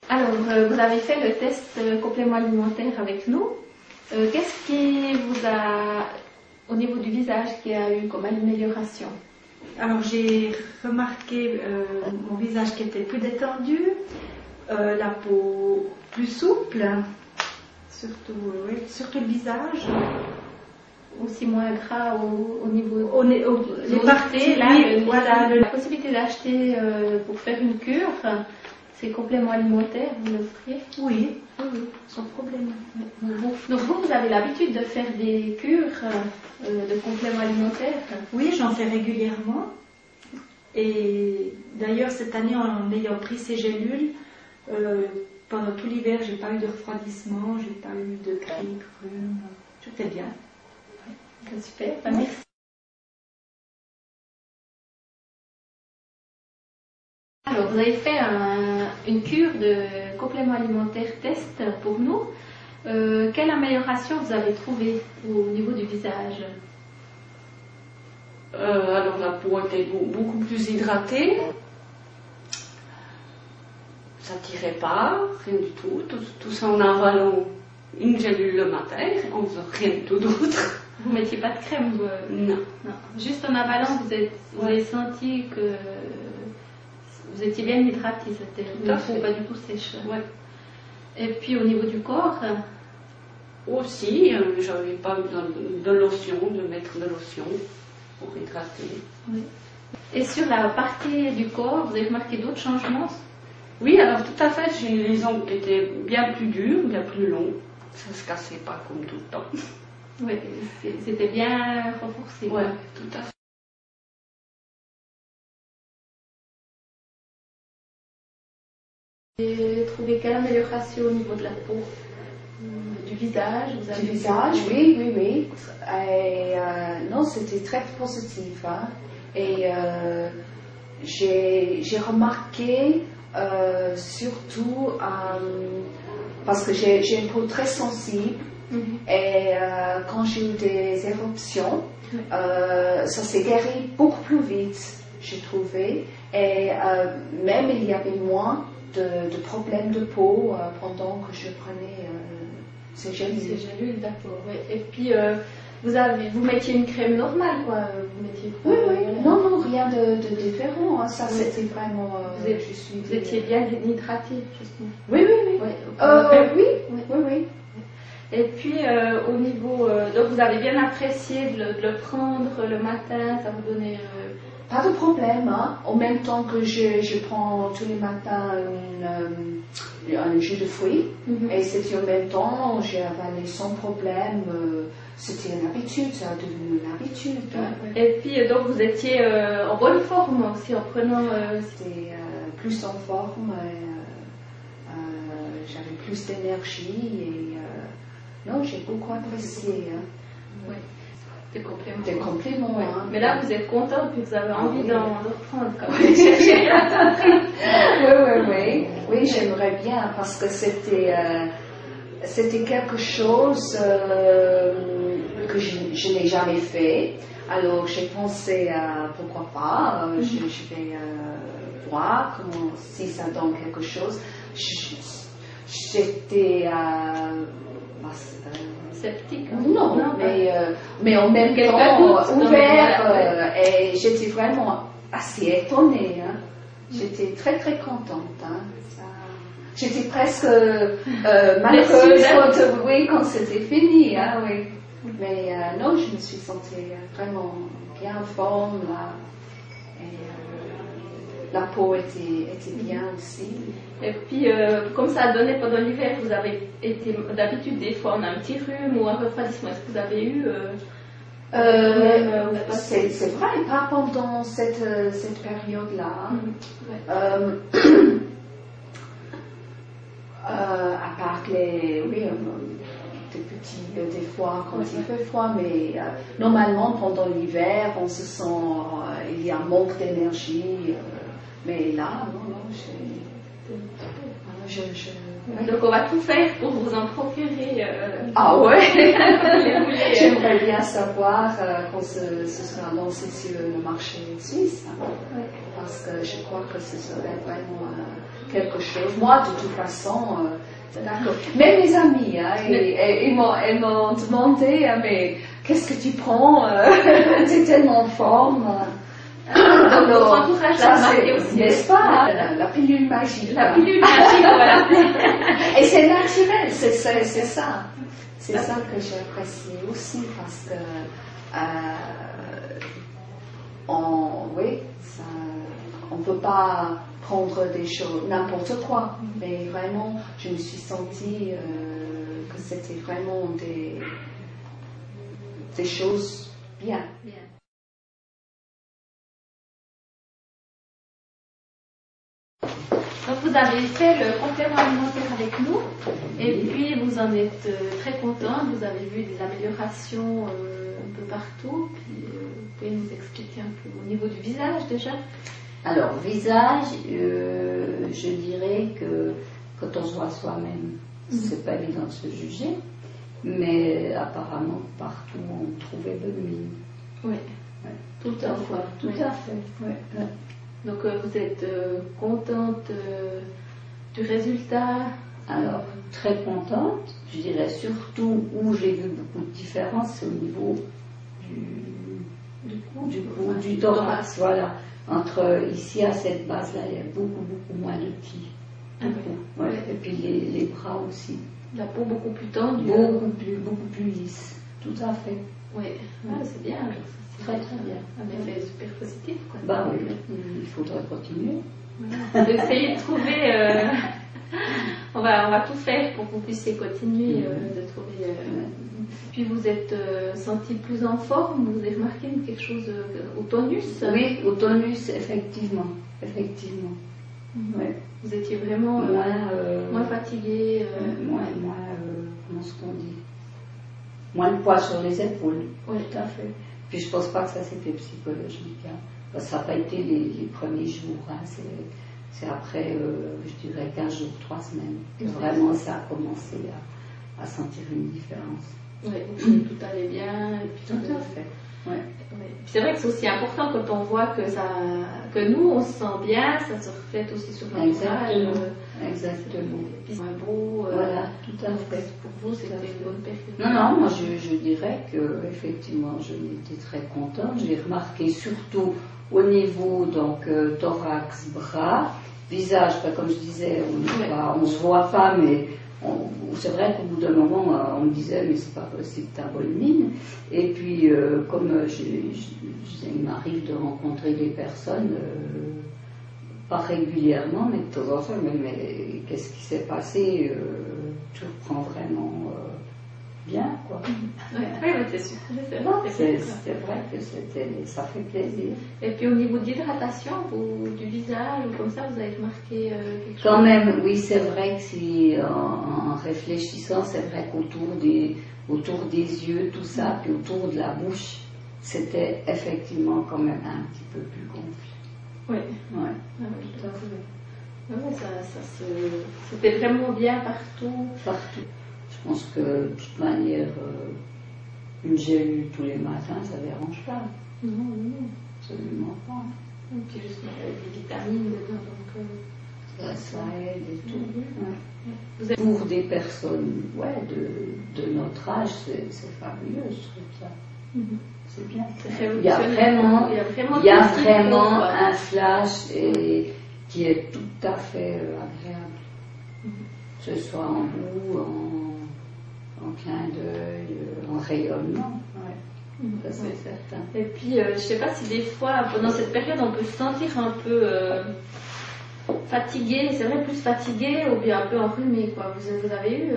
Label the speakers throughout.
Speaker 1: Alors, vous avez fait le test complément alimentaire avec nous. Qu'est-ce qui vous a, au niveau du visage, qui a eu comme amélioration?
Speaker 2: Alors j'ai remarqué mon visage qui était plus détendu, la peau plus souple, surtout le visage.
Speaker 1: Aussi moins gras au niveau
Speaker 2: les parties,
Speaker 1: là,
Speaker 2: oui, voilà.
Speaker 1: La possibilité d'acheter pour faire une cure, ces compléments alimentaires, vous l'offriez?
Speaker 2: Oui, sans problème.
Speaker 1: Donc vous avez l'habitude de faire des cures de compléments alimentaires?
Speaker 2: Oui, j'en fais régulièrement. Et d'ailleurs, cette année, en ayant pris ces gélules, pendant tout l'hiver, j'ai pas eu de refroidissement, j'ai pas eu de grippe, rhume, tout est bien.
Speaker 1: Super, merci. Alors, vous avez fait une cure de compléments alimentaires test pour nous. Quelle amélioration vous avez trouvée au niveau du visage?
Speaker 3: Alors la peau était beaucoup plus hydratée. Ça tirait pas, rien du tout. Tout ça en avalant une gélule le matin, en faisant rien du tout d'autre.
Speaker 1: Vous ne mettiez pas de crème?
Speaker 3: Non.
Speaker 1: Juste en avalant, vous avez senti que vous étiez bien hydraté, c'était une peau pas du tout sèche.
Speaker 3: Ouais.
Speaker 1: Et puis au niveau du corps
Speaker 3: aussi, j'avais pas besoin de lotion, de mettre de lotion pour hydrater.
Speaker 1: Oui. Et sur la partie du corps, vous avez remarqué d'autres changements?
Speaker 3: Oui, alors tout à fait, j'ai les ongles qui étaient bien plus durs, bien plus longs. Ça se cassait pas comme tout le temps.
Speaker 1: Oui, c'était bien renforcé.
Speaker 3: Oui, tout à fait.
Speaker 1: J'ai trouvé quelle amélioration au niveau de la peau, du visage?
Speaker 4: Du visage, oui. Et, non, c'était très positif. Hein. Et j'ai remarqué surtout parce que j'ai une peau très sensible. Et quand j'ai eu des éruptions, ça s'est guéri beaucoup plus vite, j'ai trouvé. Et même il y avait moins de problèmes de peau pendant que je prenais ces gélules.
Speaker 1: Ces gélules, d'accord. Oui. Et puis vous mettiez une crème normale, quoi. Vous mettiez quoi?
Speaker 4: Oui. Non, rien de différent. Hein. Ça, c'était vraiment.
Speaker 1: Vous étiez bien hydraté, justement.
Speaker 4: Oui. Oui.
Speaker 1: Et puis au niveau, donc vous avez bien apprécié de le prendre le matin, ça vous donnait...
Speaker 4: Pas de problème, hein. En même temps que je prends tous les matins un jus de fruits, et c'était en même temps, j'ai avalé sans problème, c'était une habitude, ça a devenu une habitude. Hein.
Speaker 1: Et puis donc vous étiez en bonne forme aussi en prenant...
Speaker 4: C'était plus en forme, j'avais plus d'énergie, et non, j'ai beaucoup apprécié. Hein.
Speaker 1: Oui. Des compléments.
Speaker 4: Des compléments, hein.
Speaker 1: Mais là, vous êtes contente puis vous avez envie d'en reprendre quand même.
Speaker 4: Oui, j'aimerais bien parce que c'était quelque chose que je n'ai jamais fait. Alors j'ai pensé à pourquoi pas, je vais voir si ça donne quelque chose. J'étais
Speaker 1: sceptique.
Speaker 4: Non, mais en même temps ouvert et j'étais vraiment assez étonnée. Hein. J'étais très très contente. Hein. J'étais presque malheureuse quand c'était fini. Hein, oui. Mais non, je me suis sentie vraiment bien en forme. Là. Et la peau était bien aussi.
Speaker 1: Et puis, comme ça a donné pendant l'hiver, vous avez été, d'habitude, des fois, on a un petit rhume ou un refroidissement. Est-ce que vous avez eu
Speaker 4: c'est vrai, pas pendant cette période-là. À part des petits, des fois quand il fait froid, mais normalement pendant l'hiver, on se sent, il y a un manque d'énergie. Mais là, non,
Speaker 1: donc on va tout faire pour vous en procurer.
Speaker 4: Ah ouais.
Speaker 1: J'aimerais
Speaker 4: j'aimerais bien savoir quand ce sera lancé sur le marché suisse. Hein, parce que je crois que ce serait vraiment quelque chose. Moi, de toute façon, d'accord. Même mes amis, hein, ils m'ont demandé, mais qu'est-ce que tu prends tu es tellement en forme.
Speaker 1: Donc, votre entourage l'a remarqué aussi.
Speaker 4: N'est-ce pas la pilule magique.
Speaker 1: La pilule magique, voilà.
Speaker 4: Et c'est naturel, c'est ça. C'est ça que j'apprécie aussi parce que on ne peut pas prendre des choses, n'importe quoi. Mais vraiment, je me suis sentie que c'était vraiment des choses bien.
Speaker 1: Donc vous avez fait le complément alimentaire avec nous et puis vous en êtes très content, vous avez vu des améliorations un peu partout, puis vous pouvez nous expliquer un peu au niveau du visage déjà?
Speaker 5: Alors, visage, je dirais que quand on se voit soi-même, c'est pas évident de se juger, mais apparemment partout on trouvait bonne mine.
Speaker 1: Oui,
Speaker 5: Ouais.
Speaker 1: tout à fait.
Speaker 5: Tout à fait. Ouais. Ouais.
Speaker 1: Donc vous êtes contente du résultat?
Speaker 5: Alors, très contente. Je dirais surtout où j'ai vu beaucoup de différences, c'est au niveau du thorax. Voilà. Entre ici à cette base-là, il y a beaucoup moins de plis. Ouais. Et puis les bras aussi.
Speaker 1: La peau beaucoup plus tendue.
Speaker 5: Beaucoup plus lisse. Tout à fait.
Speaker 1: Oui, c'est bien.
Speaker 5: Très bien.
Speaker 1: Un effet super positif, quoi.
Speaker 5: Bah oui, il faudrait continuer.
Speaker 1: Voilà. Essayer de trouver. On va tout faire pour que vous puissiez continuer de trouver. Puis vous êtes senti plus en forme, vous avez remarqué quelque chose au tonus?
Speaker 5: Oui, au tonus, effectivement. Ouais.
Speaker 1: Vous étiez vraiment moins fatigué.
Speaker 5: Moins, comment est-ce qu'on dit? Moins de poids sur les épaules.
Speaker 1: Oui,
Speaker 5: tout à fait. Puis je pense pas que ça c'était psychologique. Hein. Parce que ça n'a pas été les premiers jours. Hein. C'est après, je dirais 15 jours, 3 semaines, que vraiment ça a commencé à sentir une différence.
Speaker 1: Oui, tout allait bien. Et puis
Speaker 5: tout à fait. Ouais.
Speaker 1: Ouais. C'est vrai que c'est aussi important quand on voit que nous on se sent bien, ça se reflète aussi sur l'entourage.
Speaker 5: Exactement.
Speaker 1: Et puis c'est beau.
Speaker 5: Voilà, tout à fait.
Speaker 1: Pour vous, c'était une bonne période.
Speaker 5: Non, moi je dirais que effectivement je m'étais très contente. J'ai remarqué surtout au niveau donc thorax, bras, visage, comme je disais, on ne se voit pas, mais c'est vrai qu'au bout d'un moment, on me disait, mais c'est pas possible, t'as bonne mine. Et puis, comme il m'arrive de rencontrer des personnes, pas régulièrement, mais de temps en temps, mais qu'est-ce qui s'est passé? Tu reprends vraiment bien, quoi.
Speaker 1: Oui, c'est sûr.
Speaker 5: C'est vrai que ça fait plaisir.
Speaker 1: Et puis au niveau d'hydratation, du visage, ou comme ça, vous avez remarqué quelque chose?
Speaker 5: Quand même, oui, c'est vrai que si, en réfléchissant, c'est vrai qu'autour des yeux, tout ça, puis autour de la bouche, c'était effectivement quand même un petit peu plus gonflé.
Speaker 1: Oui.
Speaker 5: Ouais.
Speaker 1: Tout à fait. Ouais, c'était vraiment bien partout.
Speaker 5: Partout. Je pense que de toute manière, une gélule tous les matins, ça ne dérange pas.
Speaker 1: Non.
Speaker 5: Absolument pas.
Speaker 1: Et puis justement, il y a des vitamines dedans, donc
Speaker 5: ça aide et tout.
Speaker 1: Ouais.
Speaker 5: Vous êtes... Pour des personnes de notre âge, c'est fabuleux ce truc-là. C'est bien. Il y a vraiment un flash qui est tout à fait agréable. Que ce soit en goût, en clin d'œil, en rayonnement. Ça c'est certain.
Speaker 1: Et puis, je ne sais pas si des fois, pendant cette période, on peut se sentir un peu fatigué, c'est vrai, plus fatigué ou bien un peu enrhumé, quoi. Vous avez eu...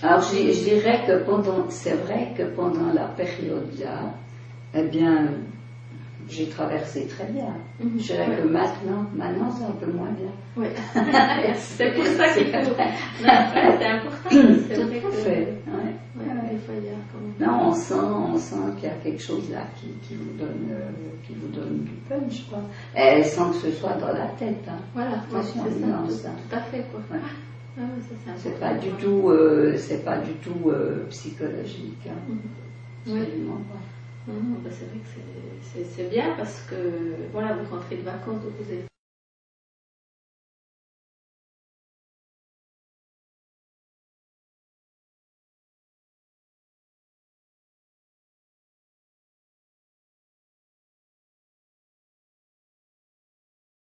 Speaker 5: Alors, je dirais que c'est vrai que pendant la période-là, eh bien, j'ai traversé très bien. Je dirais que maintenant, c'est un peu moins bien.
Speaker 1: Oui. C'est pour ça qu'il faut... c'est important. C'est vrai que...
Speaker 5: fait.
Speaker 1: Des fois, il y a quand même...
Speaker 5: Non, on sent qu'il y a quelque chose là qui vous donne du punch, quoi. Et sans que ce soit dans la tête. Hein.
Speaker 1: Voilà,
Speaker 5: attention,
Speaker 1: c'est ça, tout à fait, quoi. Ah oui, ça,
Speaker 5: C'est pas du tout psychologique. Hein.
Speaker 1: Oui.
Speaker 5: Absolument pas.
Speaker 1: C'est vrai que c'est bien parce que voilà, vous rentrez de vacances, donc vous êtes